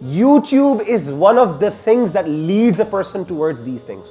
YouTube is one of the things that leads a person towards these things.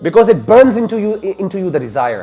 because it burns into you the desire.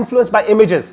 influenced by images.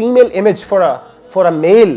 female image for a male,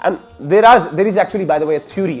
and there is actually by the way a theory,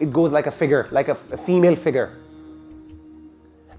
it goes like a figure, like a female figure.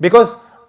because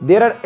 There are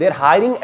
they are hiring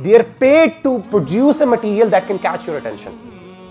They are paid to produce a material that can catch your attention,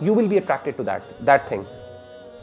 you will be attracted to that thing.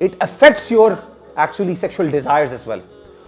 it affects your actually sexual desires as well.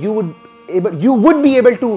you would be able to,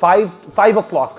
5 o'clock